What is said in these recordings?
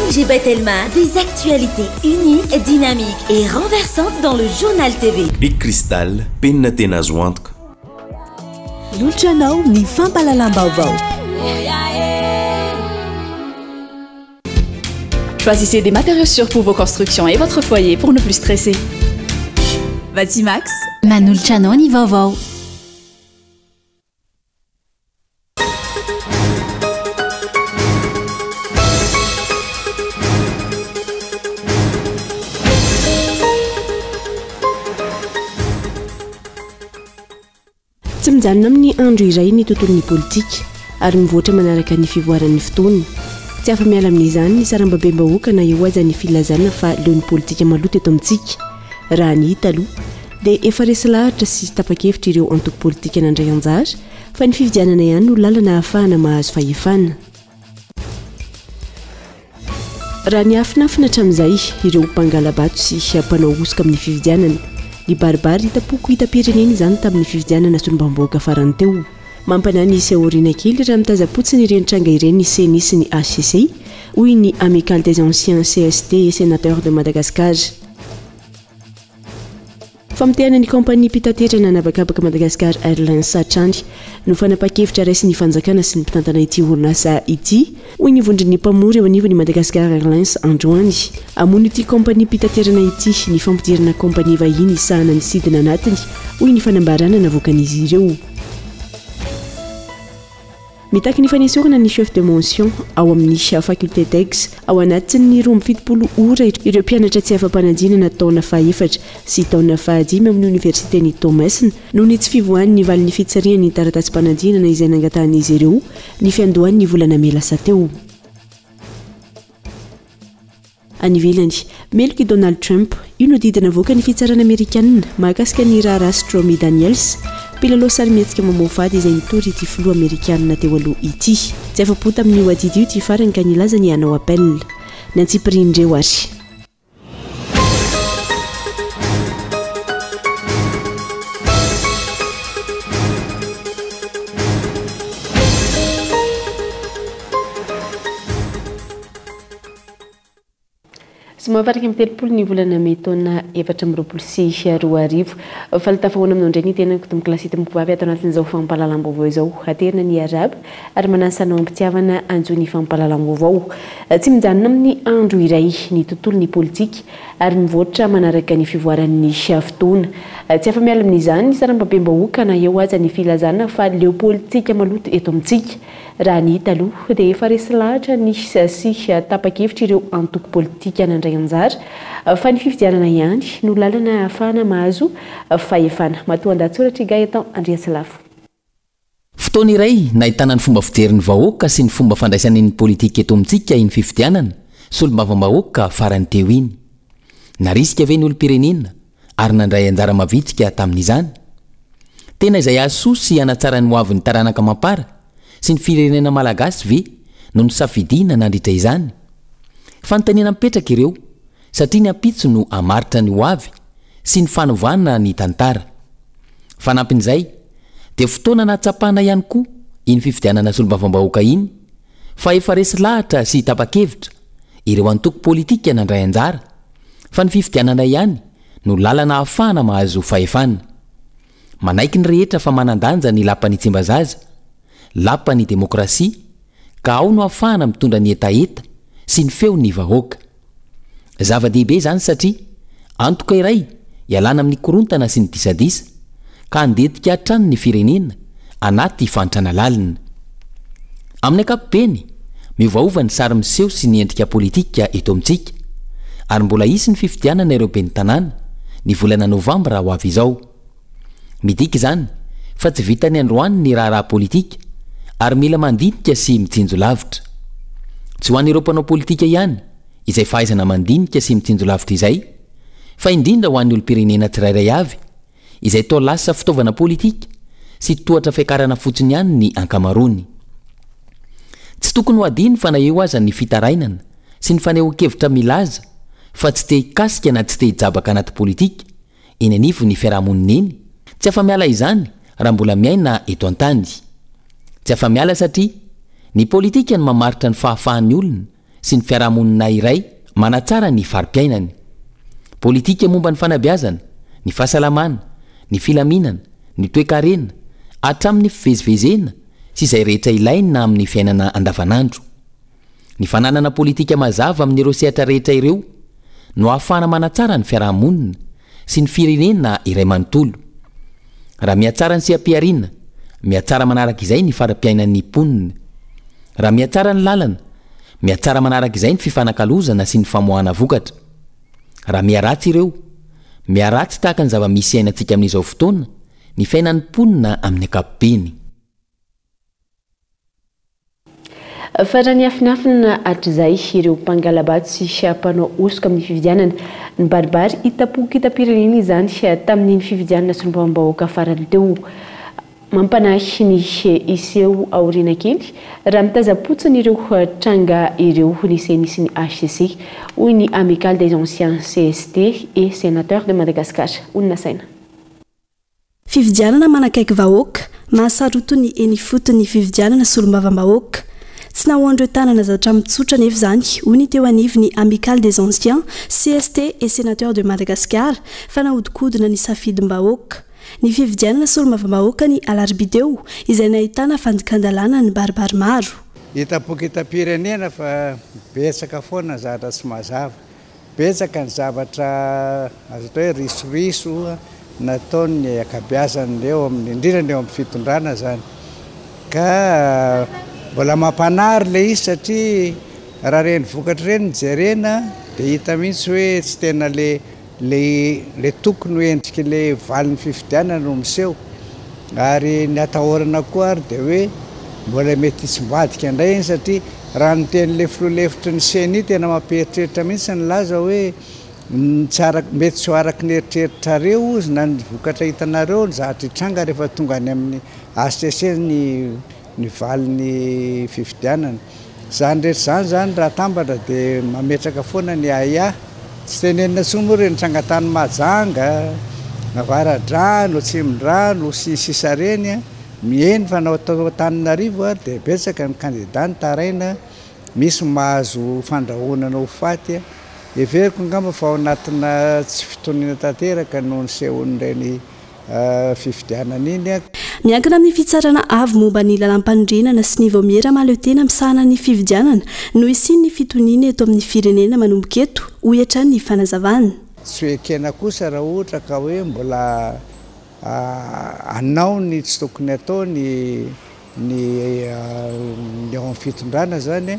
Angie Telma, des actualités uniques, dynamiques et renversantes dans le journal TV. Big Cristal, penina tena azo antoka. Lolotranao ny fampalalam-baovao. Choisissez des matériaux sûrs pour vos constructions et votre foyer pour ne plus stresser. Vatimax, Manoltrano ny vaovao. Tsy mijanona amin'ny andro iray ny tontolon'ny politika ary mivoatra manaraka ny fivoaran'ny fotoana. Tsy afa miala amin'izany ny sarambabem-bahoaka na eo aza ny filazana fa leon'ny politika maloto eto amintsika. Raha ny hita aloha dia efa resy lahatra sy tapa-kevitra ireo antoko politika nandray anjara fa ny fividianana ihany no lalana ahafahana mahazo fahefana. Raha ny afinafina hatramin'izay ireo mpangalabato sy mpanao osoka amin'ny fividianana. Ny baribary hitapoko hita-pirenena izany tamin'ny fividianana solombam-bahoaka farany teo. Mampanany ny seoriana kely raha mitazapotsiny ireny tranga ireny ny CENI sy ny HCC, hoy ny Amicale des Anciens CST sénateur de Madagascar. Famotehana ny kompania mpitaterana anabakabaka Madagascar Airlines Satrany no fanapa-kevitra raisy ny fanjakana sy ny mpitantana ity orinasa ity, hoy ny vondrin'ny mpamory eo anivon'ny Madagascar Airlines androany. Amono ity kompania mpitaterana ity ny fampidirana kompania vahiny sahana ny sidina anatiny, hoy ny fanambarana navoakan'izy ireo. Mitaky ny fanesorana ny chef de mention ao amin'ny faculté d'Aix ao anatin'ny 27 ora ireo mpianatra tsy afa-panadinana taona faha-efatra sy taona faha-5 amin'ny universitény Thomasina noho ny tsy fivoahan'ny valin'ny fitsarian'ny taratasy-panadinana izay nangatan'izy ireo ny fiandohan'ny volana Melasa teo. Any ivelany, meloky Donald Trump io no didina avoaka ny fitsarana Amerikanina mahakasika ny raharaha Stormy Daniels, mpilalao sarimihetsika mamoafady izay nitory ity filoha Amerikanina teo aloha ity. Tsy afa-po tamin'io adidy io ty farany ka nilaza ny hanao appel. Ny antsipirindreo ary. Mahavarika amin'ny telopolo ny volana May taona 2024 falitafahoana amin'ny andray ny tena kotomy klasity mivavy ato anatin'izao fampahalalam-baovao izao haterina ny araba ary manansanao ampitiavana anjony fampahalalam-baovao. Tsy mijanona amin'ny andro iray ny tontolon'ny politika ary mivoatra manaraka ny fivoaran'ny fotoana. Tsy afa miala amin'izany ny sarambabem-bahoaka na eo aza ny filazana fa leo politika maloto eto amintsika. Raha ny hita aloha dia efa resy lahatra ny sy tapa-kevitra ireo antoko politika nandray anjara fa ny fividianana ihany no lalana ahafahana mahazo fahefana. Matoa an-datsoratra Gaëtan Andriasilafo. Fotoana iray nahitana ny fomba fiderin'ny vahoaka sy ny fomba fandraisan'ny politika eto amintsika iny fividianana solombavambahoaka farany teo iny. Narisika ve ny olom-pirenena ary nandray anjara mavitrika tamin'izany. Tena izay aso sy anatsara ny hoavin'ny taranaka mampara sy ny firenena malagasy ve no ny safidiana nandritra izany. Fanontaniana mipetraka ireo satria ny ampitso no amaritra ny hoavy sy ny fanovana ny tantara. Fanampin'izay dia fotoana natsapana ihany koa iny fividianana solombavambahoaka iny fa efa resy lahatra sy tapa-kevitra ireo antoko politika nandray anjara fa ny fividianana ihany no lalana ahafahana mahazo fahefana. Manaiky ny rehetra fa manandanja ny lapan'ny tsimbazaza, lapan'ny demokrasia ka ao no ahafahana mitondra ny etaeta sy ny feo ny vahoaka. Zava-dehibe zany satria antoka iray ialana amin'ny korontana sy ny disadisa ka andetika hatrany ny firenena anaty fantrana lalina. Amin'ny ankapobeny miovaova ny sary miseho sy ny endrika politika eto amintsika ary mbola isy ny fividianana ireo ben'ny tanàna ny volana Novambra ho avy izao. Midika izany fa tsy vitany androany ny raharaha politika ary mila mandinika sy mitsinjo lavitra. Tsy ho an'ireo mpanao politika ihany izay fahaizana mandinika sy mitsinjo lavitra izay fa indrindra ho an'ny olom-pirenena tsirairay avy izay tao lasa fitaovana politika sy tohatra fiakarana fotsiny ihany ny ankamarony. Tsy tokony ho adino fa na eo aza ny fitarainana sy ny fanehoan-kevitra milaza fa tsy te hikasika na tsy te hijabaka anaty politika eny anivy ny fiarahamonina eny. Tsy afa miala izany raha mbola miaina eto an-tany. Tsy afa miala satria ny politika no mamaritra ny fahafahan'ny olona sy ny fiarahamonina iray manatsara ny fari-piainany. Politika momba ny fanabeazana, ny fahasalamana, ny filaminana, ny toe-karena, hatramin'ny fivezivezena sy izay rehetra ilaina amin'ny fiainana andavanandro. Ny fananana politika mazava amin'ireo sehatra rehetra ireo no ahafahana manatsara ny fiarahamonina sy ny firenena iray manontolo. Raha mihatsara ny seha-piariana, mihatsara manaraka izay ny fara-piainan'ny mponina. Raha mihatsara ny lalana, mihatsara manaraka izay ny fifanakalozana sy ny famoahana vokatra. Raha miaratsy ireo, miaratsy tahaka ny zava-misy ainantsika amin'izao fotoana ny fiainan'ny mponina amin'ny ankapobeny. Farany afinafina hatr'izay ireo mpangalabato sy mpanao osoka amin'ny fifidianana ny baribary hitapoky hitapirenena izany tamin'ny fifidianana sy ny farany teo. Mampanahy ny iseho aoriana kely raha mitazapotsiny ireo tranga ireo lycénisy ny HCC hoy ny Amicale des Anciens CST et Sénateur de Madagascar. Oninasaina. Fifidianana manakaiky vahoaka mahasaroto ny eny fotony fifidianana sy olombava-bahoaka. Tsy nahoandreo tanana zatra mitsotra nefa zany hoy ny teo anivy ny Amicale des Anciens CST et Sénateur de Madagascar fa nahodikodina ny safidim-bahoaka. Ny fifidianana sy olombava-bahoaka ny alarobia izay nahitana fandikandalana ny baribary maro. Hitapoky hitapirenena fa betsaka foana zavatra tsy mazava. Betsaka ny zavatra azo atao hoe risoriso nataony akabeazan'ireo indrindrandreo amin'ny fitondrana zany. Ka mbola mampanary le izy satria raha reny vokatra reny jerena dia hita mihitsy hoe tsy tena le tokony ho endrika le valin'ny fifidianana no miseho. Ary ny atahorana koa ary dia hoe mbola mety itsy-mbadika indray iny satria raha ny teny le filoalefitry ny seny tena mampieritreritra mihitsy ny laza hoe mety tsy ho araky ny eritreritrareo izy na ny vokatra hitanareo ny zavatra hitranga rehefa tonga any amin'ny HCC ny valin'ny fifidianana. Zany rehetra zany raha tambatra dia mametraka foana ny aya. Tsy tenenina tsony moa reny trangatany majanga, navara-drano, tsimon-drano sy sisa reny mieny fa natao Antananarivo ary dia betsaka ny kandida taraina misy mahazo fandrahonana ho faty. Everiko angamba fa ao anatina tsy fitoniana tanteraka noho ny sehon'ireny fifidianana iny. Miankina amin'ny fitsarana avy momba ny lalam-panondrenana sy ny vaomiera mahaleo tena misahana ny fifidianana no isiny ny fitoniana eto amin'ny firenena manomboka eto hoy hatrany ny fanazavana. Tsy ekena kosa raha ohatra ka hoe mbola anao ny tsy tokony atao ny ao amin'ny fitondrana zany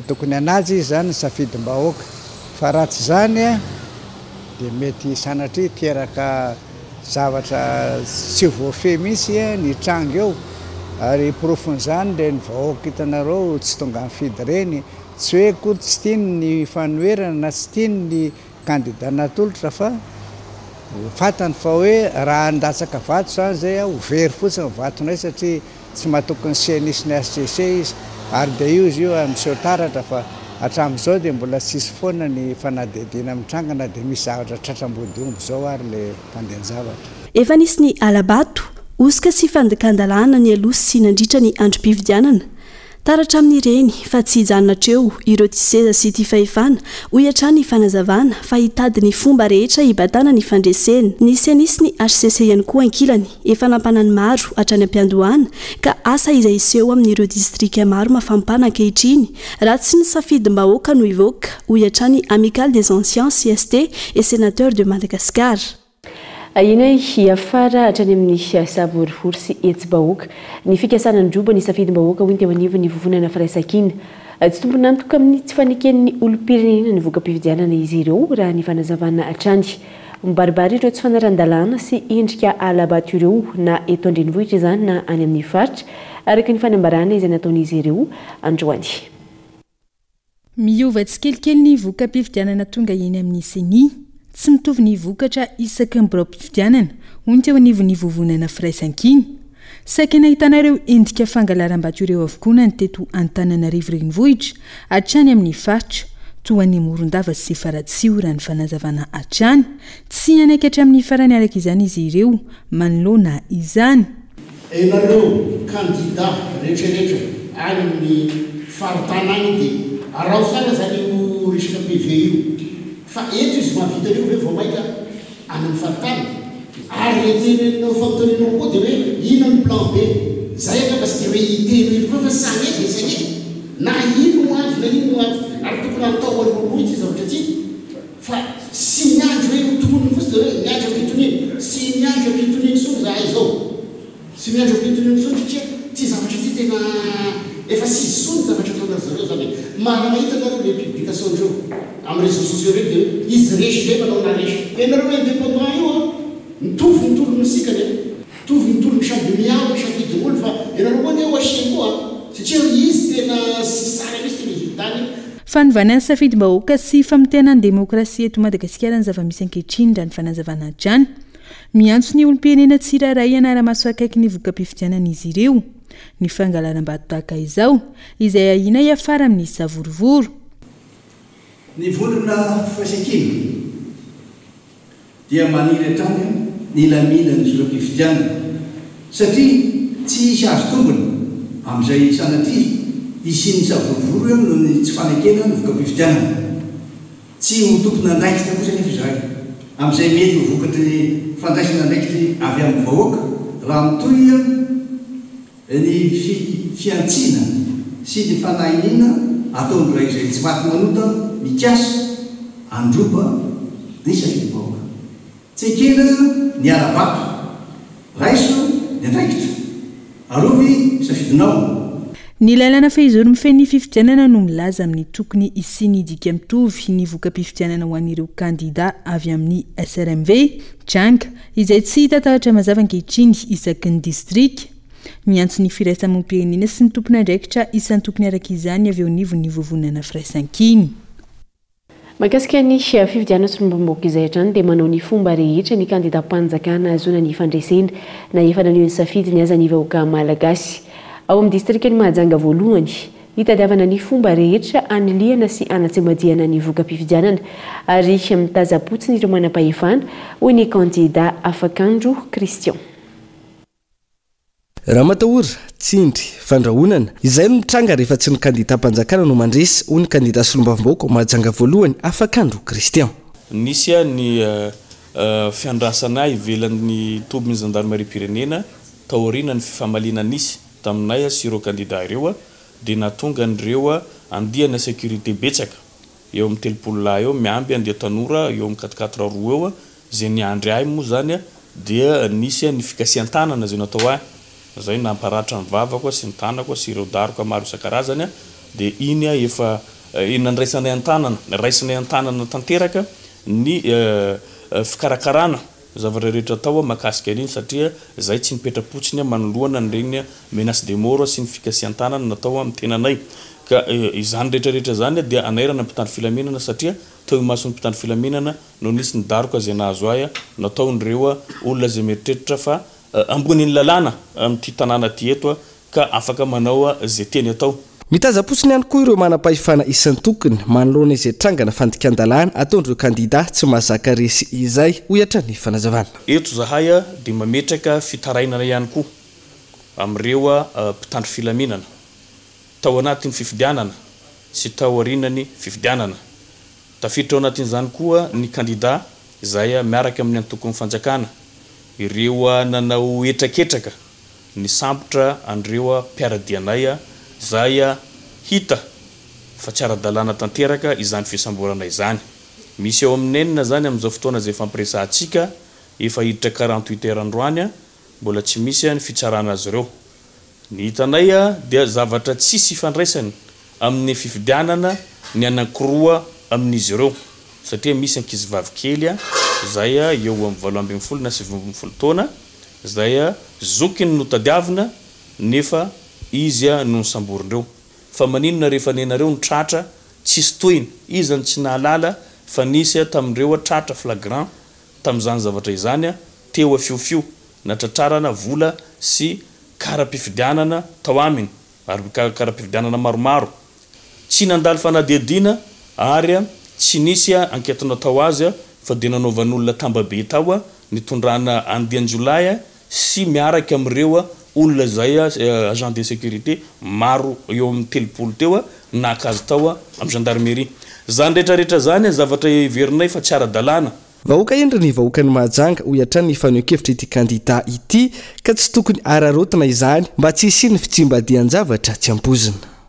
tokony anazy izy zany ny safidim-bahoaka. Fa raha tsy zany dia mety sanatria teraka zavatra tsy voafehy mihitsy ny tranga eo ary profon'izany dia ny vahoaka hitanareo tsy tonga mifidy reny tsy hoe kory tsy tiany ny fanoerana na tsy tiany ny kandida natolotra fa fatany fa hoe raha andatsaka vato zany zay ho very fotsiny vatonay satria tsy mahatoky ny CNIS ny HCC izy ary dia io izy io miseho taratra fa hatramin'izao dia mbola tsisy foana ny fanadihadiana mitrangana dia misy zavatra tratram-body omby zao ary le mpandehan-javatra. Efa nisy ny alabato, osika sy fandikandalana ny aloha sy nandritra ny androm-pifidianana. Taratra amin'ireny fa tsy hijanona hatreo ireo ty seza sy ty fahefana hoy hatrany ny fanazavana fa hitady ny fomba rehetra hibatana ny fandresena. Ny CNIS ny HCC ihany koa ankilany efa nampanany maro hatrany am-piandohana ka asa izay iseho amin'ireo distrika maro mafampana ankehitriny raha tsy ny safidim-bahoaka no ivoaka hoy hatrany Amicale des Anciens CST et Sénateur de Madagascar. Ina hiafara hatrany amin'ny saborivory sy etsy-bahoaka ny fikasana ny droba ny safidim-bahoaka hoy ny teo anivony vovonana firaisakina. Tsy tompony nantoka amin'ny tsy faneken'ny olom-pirenena ny voka-pifidianana izy ireo raha ny fanazavana hatrany. Mibaribary ireo tsy fanaran-dalàna sy endrika alabato ireo na eto andrenivohitra izany na any amin'ny faritra araka ny fanambarana izay nataon'izy ireo androany. Miova tsy kelikely ny voka-pifidianana tonga eny amin'ny CENI. Tsy mitovy ny vokatra isaky ny borao-pifidianana hoy ny teo anivony vovonana firaisan-kiny. Saika nahitanareo endrika fangalaram-bato ireo avokoa ny teto Antananarivo renivohitra hatrany amin'ny faritra toa ny Morondava sy Faratsiora ny fanazavana hatrany tsy anaikatra amin'ny farany araka izany izy ireo manoloana izany. Enareo kandida rehetrarehetra any amin'ny faritana any dia arao sara zany io resaka PV io fa eto izy mahavita reo hoe vao maika any amin'ny faritana ary etenenao fampitonenao koa dia hoe ina ny plan B zay angamba sy dia hoe iteno fa sany ety zany na ino avy na ino avy ary tokony atao aloaloha izy zavatra ty fa sy miandro hoe tonony fotsy dia hoe miandro ampitoniny sy miandro ampitoniny sony zahay zao sy miandro ampitoniny sony satria ty zavatra ty tena efa sy sony zavatra ataonary zareo zany mana mahita nareo le publication ndreo amin'ny réseaux sociaux reo dia izy resy le manao naresy ianareo indépendant io a mitovy mitolony sikany mitovy mitolony samby miao safidy olo fa ianareo koa neo asia koa satria izy tena sy sara misy tena résultat-ny fanovanany safidy-bahoaka sy famitenany demokrasia eto Madagasikara ny zava-misy ankehitriny raha ny fanazavana drany miantso ny olom-pirenena tsiraray anara-maso akaiky ny voka-pifidianana izy ireo ny fangalaram-bato tahaka izao izay ahina hiafara amin'izy zavorovoro ny volona fasikiny dia maniry hatrany ny lamina ny voka-pifidianana satria tsy isy azo tombony amin'izay sanatria isiny zavorovoro eo no ny tsy fanakena ny voka-pifidianana tsy ho tokony andraikitra kosa nefa izay amin'izay mety ho vokatry fandraisana andraikitry avy amin'ny vahoaka raha mitoy ny fiantsina sy ny fanahinina ataony ray izay tsy maty manota mikasa androba ny safidy-bahoaka tsy kena ny arabato raiso ny andraikitra arovy safidinao ny lalana fehizoro mifeny fifidianana no milaza amin'ny tokony isiny dika mitovy ny voka-pifidianana ho an'ireo kandida avy amin'ny SRMV janka izay tsy hita tahatra mazava ankehitriny isaky ny distrika miantso ny firaisamom-pirenena sy ny tompony andraikitra isan'ny tokony araka izany avy eo nivony vovonana firaisan-kiny mahakasika ny fifidianana sy mombamboaka izay hatrany dia manao ny fomba rehetra ny kandida mpanjakana azona ny fandresena na efa nanio ny safidy ny aza ny vahoaka malagasy ao amin'ny distrika ny Mahajanga voalohany hitadiavana ny fomba rehetra aniliana sy anatsemadiana ny voka-pifidianana ary mitazapotsiny ireo manam-pahefana hoy ny kandida Afakandro Christian raha matahory tsindry fandrahonana izay no mitranga rehefa tsy ny kandida mpanjakana no mandresy hoy ny kandida solombavambahoaka Mahajanga voalohany Afakandro Christian nisy ny fiandrasana ivelan'ny tobiny gendarmerie pirenena taorina ny fifamalina nisy taminay sy ireo kandida ireo dia natonga andreo andiana sécurité betsaka eo amin'ny telopolo lahy eo miamby andeha tanora eo amin'ny 4 roa eo zay ny andry ahy moa zany dia nisy ny fikasian-tanana zay natao ahy zay namparatra ny vavako sy ny tanako sy ireo daroko maro isan-karazany dia iny efa nandraisanay an-tanana raisinay an-tanana tanteraka ny fikarakarana zavatra rehetra tao makasika an'iny satria zay tsy nipetrapotsiny manoloana nireny menace de mort sy ny fikasian-tanana natao amin'ny tenanay ka izany rehetrarehetra zany dia anairana mpitandro filaminana satria tao masony mpitandro filaminana no nisy ny daroka zay nahazo ahy natao nireo olona zay meritreritra fa amboniny lalàna amin'ity tanàna ty eto ka afaka manao zay teny atao mitazapotsiny ihany koa ireo manam-pahefana isan'ny tokony manoloana izay trangana fandikan-dalàna ataon'ireo kandida tsy mahazaka resy izay hoyatra ny fanazavana eto zahay dia mametraka fitarainana ihany koa amin'ireo mpitandro filaminana tao anatin'ny fifidianana sy tao arinany fifidianana tafiditra ao anatin'izany koa ny kandida izay miaraka amin'ny antokony fanjakana ireo nanao etraketraka ny sambotra an'ireo mpiaradianay zay hita fa tsy ara-dalàna tanteraka izany fisamborana izany misy eo aminenina zany amin'izao fotoana zay fampiresantsika efa hiditra 48 heures androany mbola tsy misy ny fitsarana azy ireo ny hitanay dia zavatra tsisy ifandraisany amin'ny fifidianana ny anankiroa amin'izy ireo satria misy ankizivavy kely zay eo amin'ny 12 na 17 taona zay zokiny no tadiavina nefa izy no samborindreo fa maninona rehefa nenareo ny tratra tsisy toiny izany tsy nahalala fa nisy tamindreo tratra flagrant tam'izany zavatra izany teo afiofio natratrarana vola sy karapifidianana tao aminy ary karapifidianana maromaro tsy nandalo fanadidina ary tsy nisy anketona tao azy fa dia nanaovan'olona tambabe tao nitondrana andian jolay sy miaraka amin'ireo olona zay agent de sécurité maro eo amin'ny telopolo teo nakazy tao amin'ny gendarmerie zany rehetrarehetra zany zavatra iverinay fa tsy ara-dalàna vahoaka endry ny vahoakany mahajanga ho iatra ny faneho-kevitra ity kandida ity ka tsy tokony ararotina izany mba tsy hisy ny fitsimbadian-javatra tsy ampozina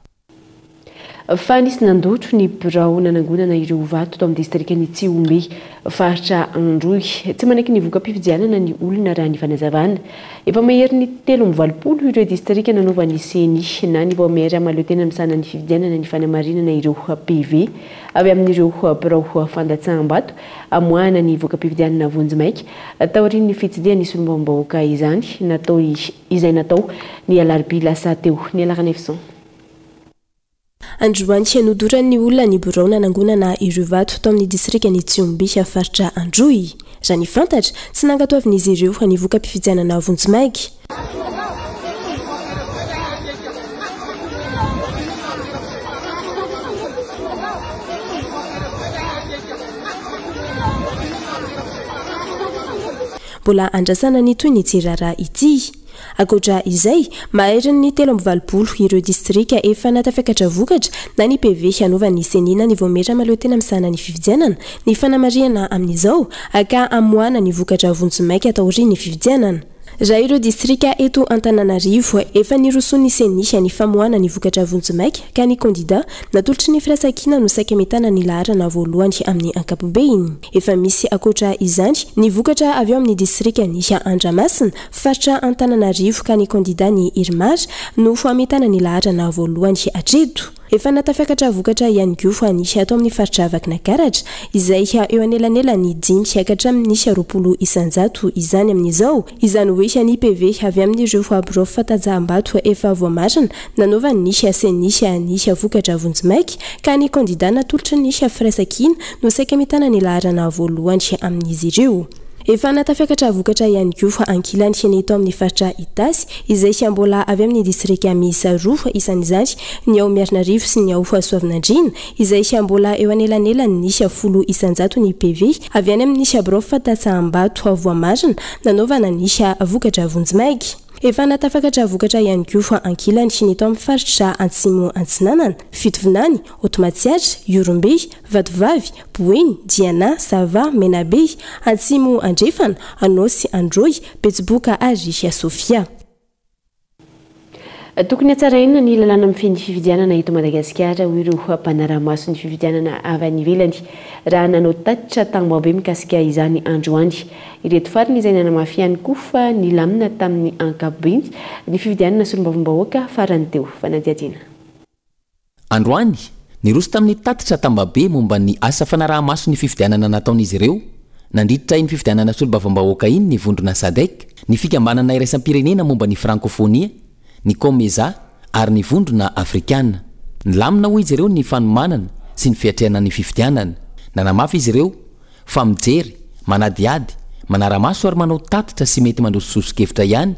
fa nisy nandotro ny birao nanangonana ireo vato tao amin'ny distrikany Tsiomby faritra Androy tsy manaky ny voka-pifidianana ny olona raha ny fanazavana efa mahery ny 320 ireo distrika nanova ny seni na ny vaomery amaleo tena misana ny fifidianana ny fanamarinana ireo PV avy amin'ireo birao fandatsaham-bato amoahana ny voka-pifidianana Vonjimaika taorian'ny fitsidihan'ny solombavam-bahoaka izay natao ny alarobia lasa teo ny alakana efison Androany nodorany olona ny birao nanangonana ireo vato tao amin'ny distrikany Tsiomby faritra Androy raha ny fantatra tsy nangatoavin'izy ireo ny voka-pifidianana Vonjimaika mbola andrasana ny toy ny jerara ity akoatra izay mahery ny 320 ireo distrika efa natafiakatra vokatra na ny PV hanovany senina ny voametra maleo tena misana ny fifidianana ny fanamariana amin'izao aka amoana ny vokatra Vonjimaika taorian'ny fifidianana raha ireo distrika eto Antananarivo efa nirosony senisha ny famoana ny vokatra Vonjimaika ka ny kandida natolotry ny firasakina no saika metana ny laharana voalohany amin'ny ankapobeny efa misy akoatra izany ny vokatra avy amin'ny distrika ny Andramasina faritra Antananarivo ka ny kandida ny Irmar no fametana ny laharana voalohany atreto efa natafiakatra vokatra ihany koa ny atao amin'ny faritra Vakinakaratra izay eo anelanela ny 5 hatramin'ny 20 isanjato izany amin'izao izany hoe ny PV avy amin'ireo birao fandatsaham-bato efa voamarina nanova ny senisha ny vokatra Vonjimaika ka ny kandida natolotry ny firasakina no saika metana ny laharana voalohany amin'izy ireo efa natafiakatra vokatra ihany koa ankilany ny eto amin'ny faritra Itasy izay mbola avy amin'ny distrika miisa 2 isan'izany ny ao Miarinarivo sy ny ao Soavinandriana izay mbola eo anelanelany ny 10 isanjato ny PV avy any amin'ny birao fandatsaham-bato voamarina nanovana ny vokatra Vonjimaika efa natafiakatra vokatra ihany koa ankilany ny eto amin'ny faritra Antsimo Antsinanana Fitovinany Otomatsiatra Yorombe Vatovavy Boeny Diana Sava Menabe Antsimo Andrefana Anosy Androy Betsiboka ary Sofia tokony hatsaraina ny lalàna mifehy ny fifidianana eto Madagasikara ho ireo mpanaramaso ny fifidianana avy any ivelany raha nanao tatitra tagnomabe mikasika izany androany ireto fariny izay nanamafy ihany koa fa nilamina tamin'ny ankapobeny ny fifidianana solombavam-bahoaka farany teo fanadihadiana androany niroso tamin'ny tatitra tambabe momba ny asa fanarahamaso ny fifidianana nataon'izy ireo nandritra iny fifidianana solombavam-bahoaka iny ny vondrona Sadek ny fikambanana iraisam-pirenena momba ny frankophonia ny Komeza ary ny vondrona Afrikana nilamina ho izy ireo ny fanomanana sy ny fiatrehana ny fifidianana nanamafy izy ireo fa mijery manadiady manaramaso ary manao tatitra sy mety mandrosososo-kevitra ihany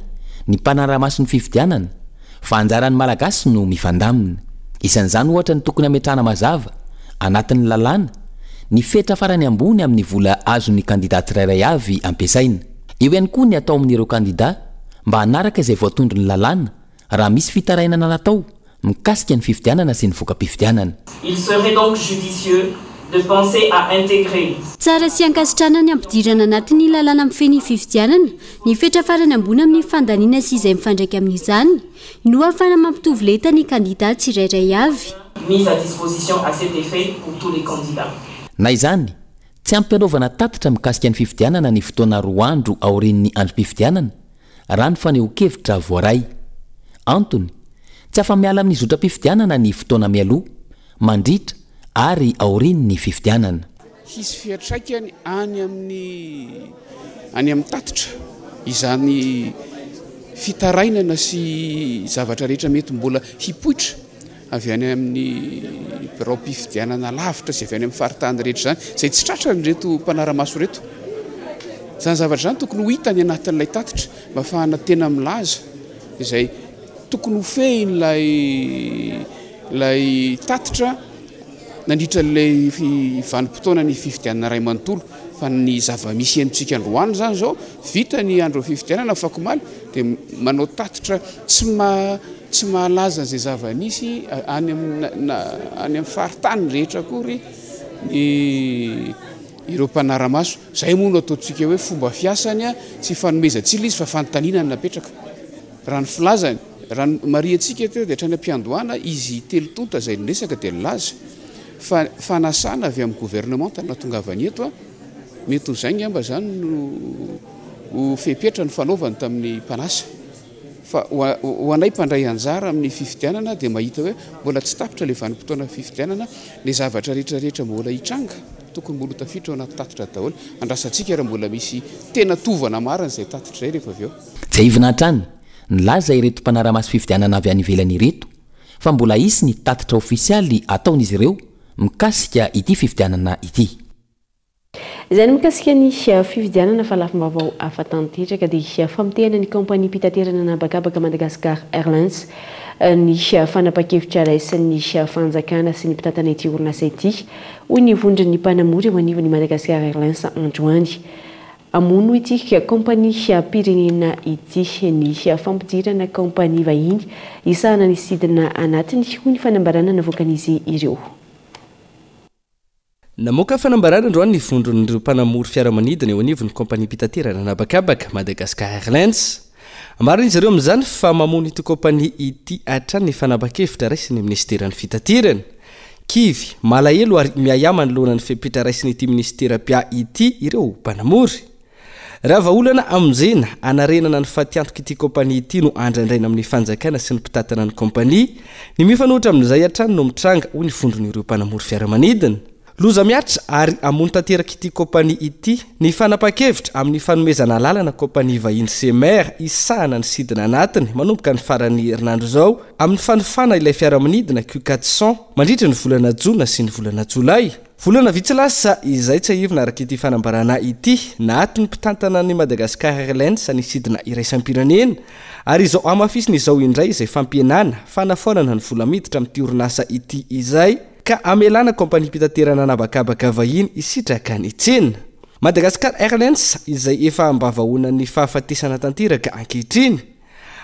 ny mpanaramaso ny fifidianana fa anjaran'ny malagasy no mifandamina isan'izany ohatra ny tokony ametrahana mazava anatin'ny lalàna ny fetra farany ambony amin'ny vola azon'ny kandida tsirairay avy ampiasaina eo ihany koa ny atao amin'ireo kandida mba hanaraka izay voatondrony lalàna raha misy fitarainana natao mikasika ny fifidianana sy ny voka-pifidianana Il serait donc judicieux de penser à intégrer tsara sy ankasitrana ny ampidirana anatin'ny lalàna mifehy ny fifidianana ny fetra farany ambony amin'ny fandaniana sy izay mifandraika amin'izany no ahafana mampitovy leta ny kandida tsirairay avy mise à disposition à cet effet pour tous les candidats na izany tsy ampianovana tatitra mikasika ny fifidianana ny fotoana 2 andro aorian'ny androm-pifidianana raha ny faneho-kevitra voaray antony tsy afa-miala amin'ny zotra-pifidianana ny fotoana mialoha mandritra ary aorian'ny fifidianana hisy fiatraikany any amin'ny tatitra izany fitarainana sy zavatra rehetra mety mbola hipoitra avy any amin'ny birao-pifidianana lavitra sy avy any amin'ny faritany rehetra zany izay tsy tratra nyreto mpanaramaso reto zany zavatra zany tokony ho hitany anatin'ilay tatitra mba ahafahana tena milaza izay tokony ho fehiny lay tatitra nandritra lay vanim-potoana ny fifidianana ray manontolo fa ny zava-misy enontsika androany zany zao vita ny andro fifidianana fakomaly dia manao tatitra tsy mahalaza zay zava-nisy any amin'ny faritany rehetra kory ireo mpanaramaso zay moa no ataontsika hoe fomba fiasany a tsy fanomezantsila izy fa fanontaniana ny napetraka raha ny filazany raha maria antsika teo dia hatrany ampiandohana izy telo tonta zay niresaka dia nilaza fa fanasana avy amin'ny gouvernement tany natongavany eto a mety ho zay ngamba zany no fepetra ny fanaovany tamin'ny mpanasa fa ho anay mpandray anjara amin'ny fifidianana dia mahita hoe mbola tsy tapitra le vanim-potoana fifidianana le zavatra rehetrarehetra mbola hitranga tokony mbola tafitra ao anaty tatitra daholo andrasantsika raha mbola misy tena tovana marany zay tatitra zay rehefa avy eo jaivina hatrany nilaza ireto mpanaramaso fifidianana avy any ivelany ireto fa mbola isy ny tatitra ofisialy ataon'izy ireo mikasika ity fifidianana ity izany mikasika ny fifidianana fa lafim-baovao afatanteraka dia famotehana ny kompania mpitaterana nabakabaka Madagascar Airlines ny fanapa-kevitra raisin'ny fanjakana sy ny mpitatana ity orinasa ity hoy ny vondron'ny mpanamory eo anivon'ny Madagascar Airlines androany amono ity kompania pirenena ity ny fampidirana kompania vahiny isahana ny sidina anatiny hoy ny fanambarana navoakan'izy ireo namoaka fanambarana androany ny vondron'ireo mpanamory fiaramanidina eo anivon'ny kompania mpitaterana nabakabaka Madagascar Airlines marina izy ireo amin'izany fa mamono ity kompania ity hatrany ny fanapa-kevitra raisin'ny ministeran'ny fitaterana kivy malahelo ary miayama ny lohana ny fepetra raisin'ny ity ministeram-pia ity ireo mpanamory raha vaolana aminjena anarenana ny fatiantoka ity kompania ity no andraindraina amin'ny fanjakana sy ny mpitatana ny kompania ny mifanohitra amin'izay hatrany no mitranga hoy ny vondron'ireo mpanamory fiaramanidina loza miatra ary amono tanteraka ity kompania ity ny fanapa-kevitra amin'ny fanomezana lalana kompania vahiny CMR isahana ny sidina anatiny manomboka ny farany herinandro zao amin'ny fanofana ilay fiaramanidina Q400 mandritra ny volana jona sy ny volana jolay volana vitsy lasa izay tsy ahivina araka ity fanambarana ity naatony mpitantana ny Madagascar Airlines ny sidina iraisam-pirenena ary izao amafisiny izao indray izay fampienana fanafonana ny vola miditra amin'ity orinasa ity izay ka amelana kompania mpitaterana nabakabaka vahiny isitraka ny tsena Madagascar Airlines izay efa ambavahonan'ny fahafatesana tanteraka ankehitriny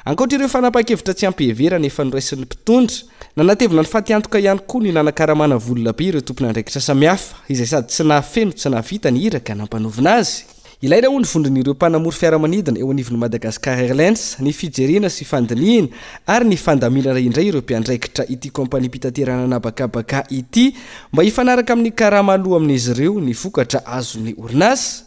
ankoatra ireo fanapa-kevitra tsy ampihevera nefa noraisin'ny mpitondra nanatevina ny fatiantoka ihany koa ny nanakaramana volona be ireo tompony andraikitra samihafa izay sady tsy nahafeno tsy nahavita ny iraka nampanovina azy ilaina ho ny vondron'ireo mpanamory fiaramanidina eo anivon'ny Madagascar Airlines ny fijerena sy fandiniana ary ny fandaminana indray ireo mpiandraikitra ity kompania mpitaterana nabakabaka ity mba hifanaraka amin'ny karama aloha amin'izy ireo ny vokatra azon'ny orinasa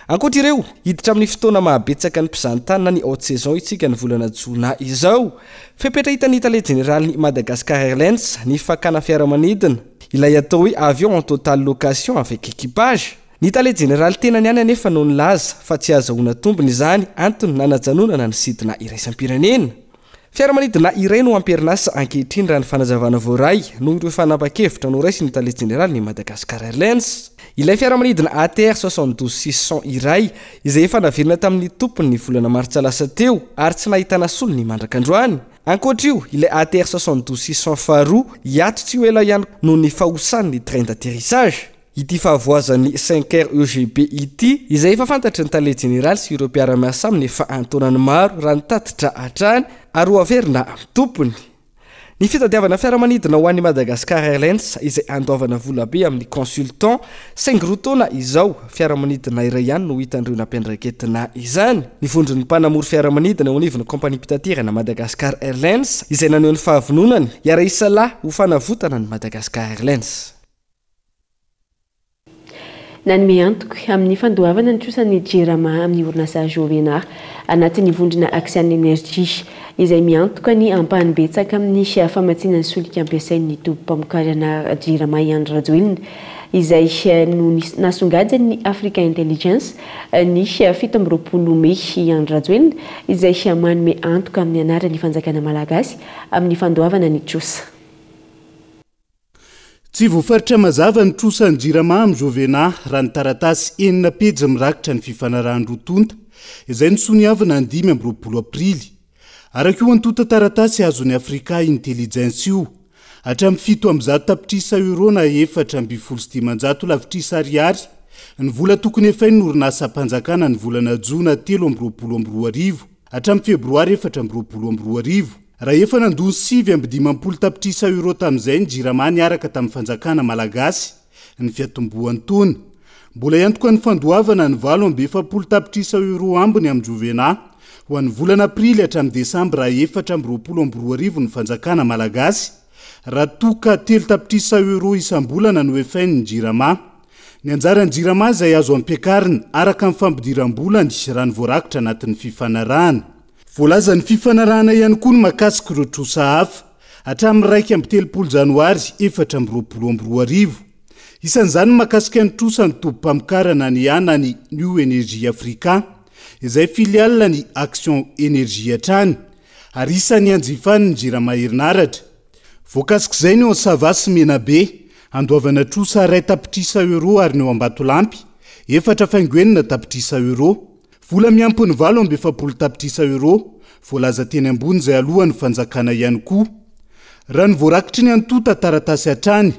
ankoatra ireo hiditra amin'ny fotoana mahabetsaka ny mpizantanana ny haute saison itsika ny volana jona izao fepetra hitan'ny tale général-ny Madagascar Airlines ny fakana fiaramanidina ilay atao hoe avion en total location avec équipage ny tale général tena ny any anefa no nilaza fa tsy azahoana tombony izany antony nanajanonana ny sidina iraisam-pirenena fiaramanidina iray no amperinasa ankehitriny raha ny fanazavana voaray noho ireo fanapa-kevitra no raisy ny tale général ny Madagascar Airlines ilay fiaramanidina ATR 72600 iray izay efa naverina tamin'ny tompony ny volana martsa lasa teo ary tsy nahitana solo ny mandrakandroany ankoatra io ilay ATR 72600 faharoa hiato tsy ho ela ihany noho ny fahosan'ny train d'atterrissage ity fahavoazan'ny 5R EGB ity izay efa fantatry ny tale général sy ireo mpiara-miasa aminy efa antonany maro raha nitatitra hatrany ary ho averina amin'ny tompony ny fitadiavana fiaramanidina ho an'ny Madagascar Airlines izay andoavana vola be amin'ny consultant saingrotona izao fiaramanidina iray ihany no hitandreo nampiandraiketina izany ny vondron'ny mpanamory fiaramanidina eo anivon'ny kompania mpitaterana Madagascar Airlines izay naneho ny fahavononany iara isa lahy ho fanavotana ny Madagascar Airlines nanome antoka amin'ny fandoavana ny trosan'ny Jirama amin'ny orinasa Jovenard anatin'ny vondrona Axian Energie izay miantoka ny ampahany betsaka amin'ny famatsiana ny solika ampiasain'ny tompam-pamokarana Jirama Andry Rajoelina izay no nasongadiny Africa Intelligence ny 7 Mey Andry Rajoelina izay manome antoka amin'ny anaran'ny fanjakana malagasy amin'ny fandoavana ny trosa tsy voafaritra mazava ny trosan'ny Jirama amin'ny Jovenard raha ny taratasy 9 pejy mirakitra ny fifanarahan-drotonta izay ny soniavana ny 5 aprily araka io antota taratasy azon'ny Africa Intelligence io hatramin'ny 700 tapitrisa euro na 470 lavitrisa ariary ny vola tokony efainy orinasa-panjakana ny volana jona 3 hatramin'ny febroary 4 raha efa nandony 7 tapitrisa euro tamin'izay ny jirama niaraka tamin'ny fanjakana malagasy ny fiatomboany tona mbola iantoka ny fandoavana ny 7 tapitrisa euro ambiny amin'ny jovena ho an'ny volana aprily hatramin'ny desambra 4 ny fanjakana malagasy raha toka 3 tapitrisa euro isam-bolana no efainy ny jirama ny anjarany jirama izay azo ampiakariny araka amin'ny fampidiram-bolany raha ny voarakitra anatin'ny fifanarahana voalaza ny fifanarahana ihany koa ny makasika ireo trosa hafa hatramin'ny 1 janoary 4 isan'izany makasika ny trosa ny tompam-pamokarana ny ana ny New Energie Africa izay filiale ny Action Énergie hatrany ary isan'ny anjifany ny jirama herinaratra voakasika izay ny ao Savasy Menabe andoavana trosa 1 tapitrisa euro ary ny ao Ambatolampy 4 faingoenina tapitrisa euro vola miampy ny 7 tapitrisa euro voalaza teny ambony izay alohan'ny fanjakana ihany koa raha ny voarakitry ny antota taratasy hatrany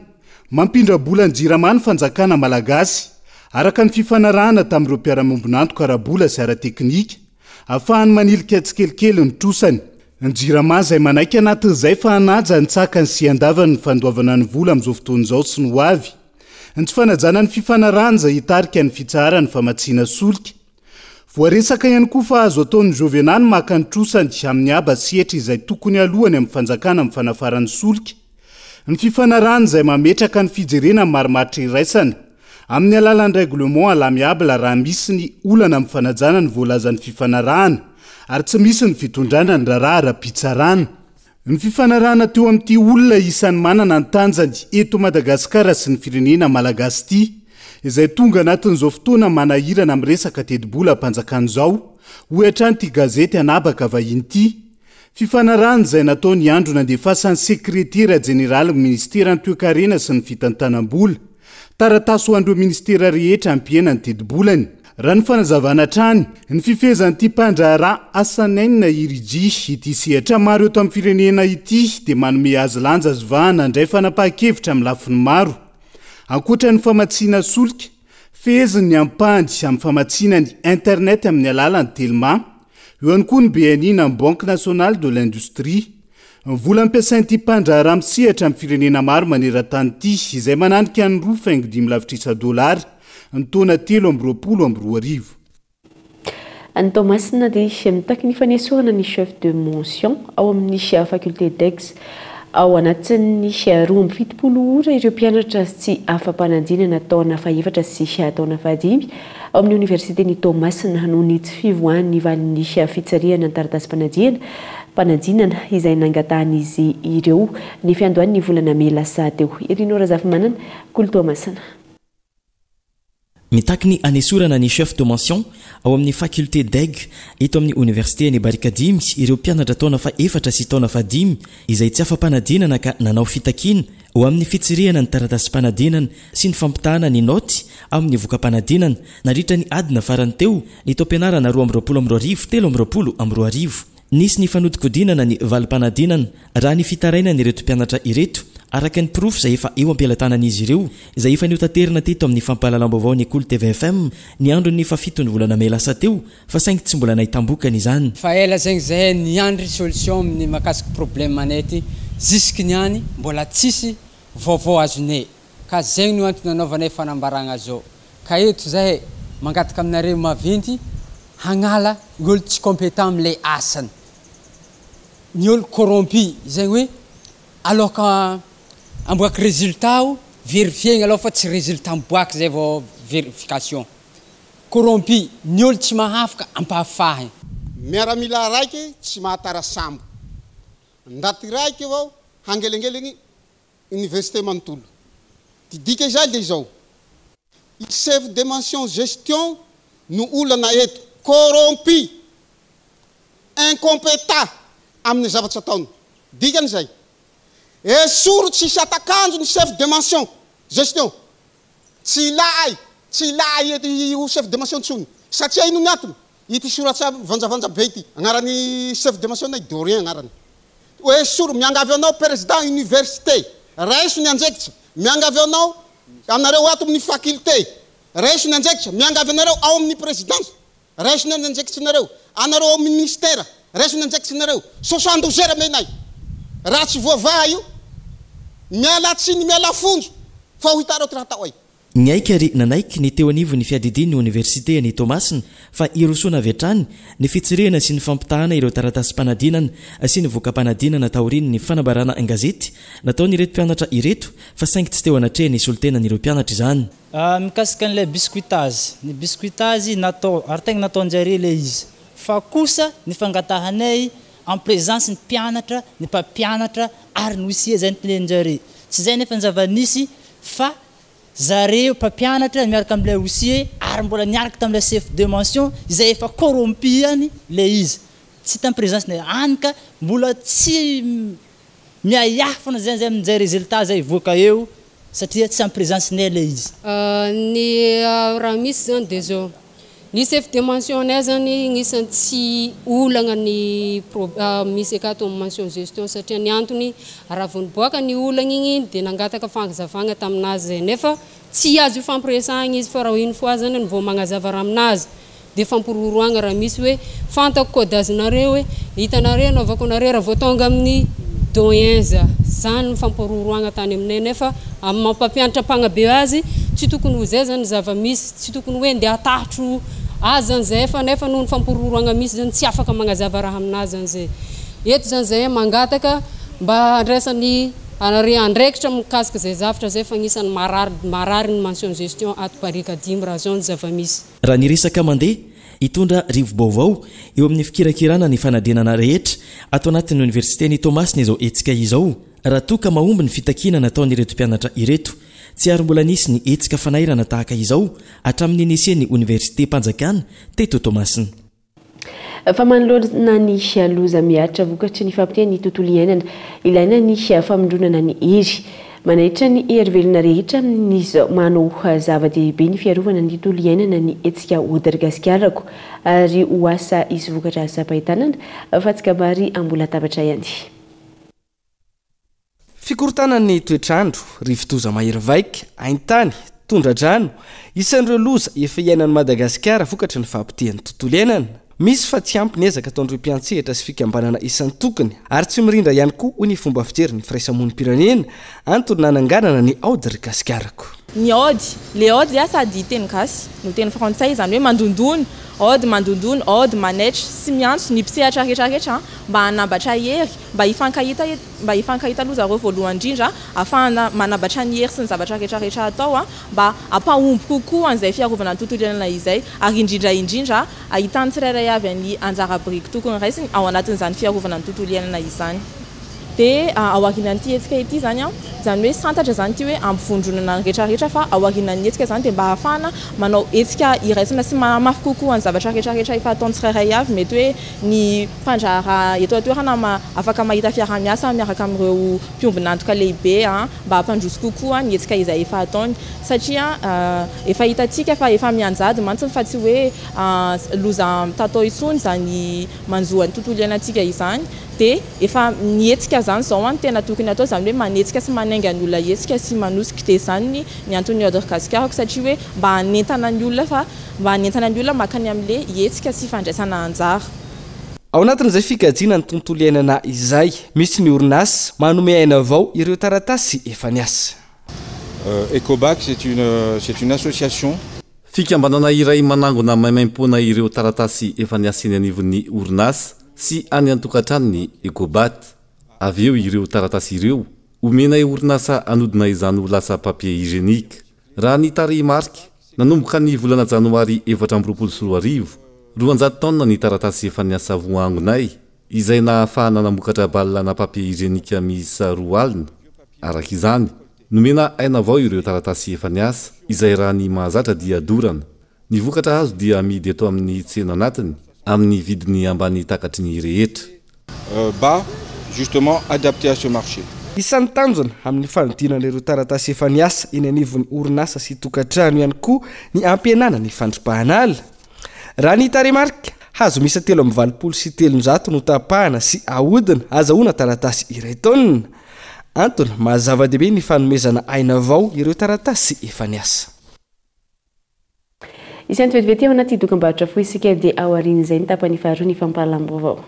mampindra-bola ny jirama ny fanjakana malagasy araka ny fifanarahana tamin'ireo mpiara-miombonantoka ara-bola sy ara-teknika ahafahany manilika tsikelikely ny trosany ny jirama izay manaiky anatin'izay fa hanaja ny tsakany sy andavany ny fandoavana ny vola amin'izao fotoan'izao sy ny ho avy ny tsy fanajana ny fifanarahana izay hitarika ny fitsahara ny famatsiana solika voaresaka ihany koa fa azo ataon'ny Jovenany maka ny trosany amin'ny aba sehatra izay tokony alohany amin'ny fanjakana amin'ny fanafaran'ny solika ny fifanarahana izay mametraka ny fijerena amin'ny marimaritra iraisana amin'ny alalan'ny règlement alamiable raha misy ny olana amin'ny fanajana ny voalazan'ny fifanarahana ary tsy misy ny fitondrana ny raharaha ara-pitsarana ny fifanarahana teo amin'ity olona isan'ny manana ny tanjany eto Madagasikara sy ny firenena malagasy ity izay tonga anatin'izao fotoana manahirana amin'ny resaka tedi-bola ampanjakan'izao hohatrany ity gazety anabaka vahiny ity fifanarahana izay natao ny andro nandefasan'ny sekretera jeneraly ministera ny toe-karena sy ny fitantanam-bola taratasy ho an'ireo ministera rehetra ampiainany tedi-bolany raha ny fanazavana trany ny fifezan'ity mpandraharaha Asanaina Iriji ity sehatra maro eto amin'ny firenena ity dia manome azy lanja azy vahana indray fanapahan-kevitra amin'ny lafiny maro ankoatra ny famatsiana solika feheziny ny ampandy amin'ny famatsiana ny internet amin'ny alalan'ny telma eo ihany koa ny BNI na Banque Nationale de l'Industrie ny vola ampiasain'ity mpandraharaha misehatra amin'ny firenena maro maneran-tany ity izay manandrika ny $2,5 ny taona 2022 Ny Tomasina dia mitaky ny fanesorana ny chef de mention ao amin'ny faculté d'Aix ao anatin'ny 270 ora ireo mpianatra sy afa-panadinana taona faefatra sy taona fahadimy ao amin'ny universitény Tomasina noho ny tsy fivoahan'ny valin'ny fitsariana ny taratasy-panadinana izay nangatan'izy ireo ny fiandohan'ny volana May lasa teo. Irinora Zafimanana, Kolo Tomasina. Mitaky ny anesorana ny chef de mention ao amin'ny faculté d'Aix eto amin'ny université ny Barikadimy ireo mpianatra taona faefatra sy taona fahadimy izay tsy afa-panadinana ka nanao fitakina ao amin'ny fitsirihana ny taratasy-panadinana sy ny fampitahana ny noty amin'ny voka-panadinana nandritra ny adina farany teo ny tao-pianarana 2022 nisy ny fanodikodinana ny valim-panadinana raha ny fitarainany ireto mpianatra ireto araka ny prof izay efa eo ampialatanan'izy ireo izay efa niotaterina teto amin'ny fampahalalam-baovao ny Ekolo TVFM ny andro ny fafitony volana May lasa teo fa saingy tsy mbola nahitambokany izany fa ela zegny zahay niandry solution amin'ny makasika problème anay jusque niany mbola tsisy vaovao azonay ka zegny no antony nanaovanay fanambarana zao ka eto zahay mangataka aminareo maventy hagnala ny olo tsy compétent amin'ilay asany ny olo corrompu zegny hoe alors ka amboaky résultat o vérifier aloha fa tsy résultat miboaky zay vao vérification corrompu ny olo tsy mahafaka ampahafahy miaramila raiky tsy mahatara sambo ndaty raiky avao hangelengeleny université manontolo tidika zay le zao chef de mention gestion no olana eto corrompu incompétent amin'ny zavatra ataony dikany zay esoro tsy satakanjo ny chef de mention gestion tsy lahy ety chef de mention tsony satria ino ny atony ity soratra vanjavanja be ity agnarany chef de mention nay dorien agnarany esoro miangavy anao président université raiso ny anjekitsy miangavy anao aminareo ato amin'ny faculté raisina ndraikitra miangavy anareo ao amin'ny présidence raisina ndraikitsy nareo anareo ao ministère raisina ndraikitsy nareo 72 heures menay raha tsy voavaha io miala tsiny miala fonjo fa ho hitareo raha tao ay ny aika ary nanaiky ny teo anivo ny fiadidiny ny université ny Tomasina fa irosoana avy hatrany ny fitsirehana sy ny fampitahana ireo taratasy-panadinana sy ny voka-panadinana taoriny ny fanabarana an-gazety nataony ireto mpianatra ireto fa saingy tsy teo anatrehany isolotena ireo mpianatra izany mikasika an'ilay biscuitage ny biscuitage natao ary tegna nataonjare le izy fa kosa ny fangatahanay en présence ny mpianatra ny mpampianatra ary ny osia zay ny tenenjare tsy zay nefa ny zava-nisy fa zareo mpampianatra miaraka amin'ilay osie ary mbola niaraka tamin'ilay chef de mention izay efa corrompu any le izy tsy tam présence ny anika mbola tsy miayafana zay zay amin'izay résultat zay voaka eo satria tsy am présence ny le izy ny raha misy zany de zao ny chef de mention nay zany gnisany tsy olagna ny misy akato mention gestion satria ny antony raha vao niboaka ny olagna igny de nangataka fangazavagna taminazy zay nefa tsy azo fampiresahagna izy fa raha ino fois zany ny vao magnazava raha aminazy de fampiroroagna raha misy hoe fantako kodazinareo hoe hitanareo naovako anareo raha vao tonga amin'ny doyen zany fampiroroagna tany aminay nefa amin'ny mampampianatra mpagnabe azy tsy tokony ho zay zany zava-misy tsy tokony hoe ndeha atatro azy zany zay fa nefa noho ny fampiroroagna misy zany tsy afaka magnazava raha aminazy zany zay eto zany zay mangataka mba andraisany anare andraikitra mikasika zay zavatra zay fa agnisan'ny marary ny mention gestion ato barika dimy raha zao ny zava-misy raha niresaka mandeha hitondra rivo-baovao eo amin'ny fikirakirana ny fanadinana rehetra ato anatin'ny université ny Tomasina izao etsika izao raha toka mahomby ny fitakina nataon'ireto mpianatra ireto tsy ary mbola nisy ny etsika fanairana tahaka izao hatramin'ny niseny université mpanjakana teto Tomasina fa manolona ny loza miatra vokatry ny fampiteny ny tontolo iainana ilaina ny famindronana ny hery manaitra ny hery-velona rehetra ny manao zava-dehibe ny fiarovana ny tontolo iainana ny etsika Madagasikara ary ho asa izy vokatra sapaitanana fa tsy kabary ambola tabatra ihany fikortanan'ny toetrandro rivotoza mahery vaika aintany tondra-drano isan'ireo loza efa iainan'ny Madagasikara vokatry ny fampitehan'ny tontolo iainana misy fa tsy ampy ny ezaka ataon'ireo mpiantsehatra sy fikambanana isan'ny tokony ary tsy mirindra ihany koa hoy ny fomba fijery ny firaisamonim-pirenena antony nananganana ny Aody Gasikarako ny Aody le Aody sady teny gasy no teny frantsay zany hoe mandondony Aody mandondony Aody manaitra sy miantso ny mpisehatra rehetrarehetra mba hanambatra hery mba hifankahita aloha zareo voalohany indrindra afahana manambatra ny hery sy ny zavatra rehetrarehetra atao mba ampahomby kokoa an'izay fiarovana ny tontolo iainana izay ary indrindra ahitany tsirairay avy any anjara biriky tokony raisiny ao anatin'izany fiarovana ny tontolo iainana izany de ao aorianan'ity etsika ity zany zany hoe santatra zany ty hoe ampivondronana rehetrarehetra fa ao aorianan'ny etsika zany de mba ahafahana manao etsika iraisana sy mafy kokoa ny zavatra rehetrarehetra efa ataony tsirairay avy mety hoe ny mpandrahara eto atoerana afaka mahita fiaramiasa miaraka amin'ireo mpiombinantoka lehibe mba hampandroso kokoa ny etsika izay efa ataony satria efa hitatsika fa efa mianjady mantsiny fa tsy hoe loza tatao itsony zany manjoan'ny tontolo iainantsika izany de efa ny etsika zany zao any tena tokony atao zany hoe manetsika sy manainga ny olona etsika sy manosika te zany ny antony Madagasikara satria hoe mba hanentana ny olona fa mba hanentana ny olona makany amin'le etsika sy fandraisana anjara ao anatin'izay fikajiana ny tontolo iainana izay misy ny orinasa manome aina avao ireo taratasy efa niasa Ecobac c'est une association fikambanana iray manangona maimaim-pona ireo taratasy efa niasiny anivon'ny orinasa sy any antokantranony Ecobat avy eo ireo taratasy ireo omenay orinasa anodina izany ho lasa papier hygiénique raha ny tarehy marika nanomboka ny volana janoary 2024 200 taona ny taratasy efa niasa voangonay izay nahafahana namokatra balana papier hygiénique miisa 2 alina araka izany nomena aina avao ireo taratasy efa niasa izay raha ny mahazatra dia dorana ny vokatra azo dia amidy eto amin'ny tsena anatiny amin'ny vidiny ambany takatry ny rehetra bas justement adapté à ce marché isan'ny tanjona amin'ny fanodinan'ireo taratasy efa niasa eny anivon'ny orinasa sy tokantrano ihany koa ny ampihenana ny fandrimpahana ala raha ny taremarika hazo misy 370 no tapahana sy ahodina azahoana taratasy iray taonina antony mazava-dehibe ny fanomezana aina avao ireo taratasy efa niasa isan'ny vetivety ao anaty dokam-barotra fohy isika dia ao aorian'izay ny tapany faharoa ny fampahalam-baovao.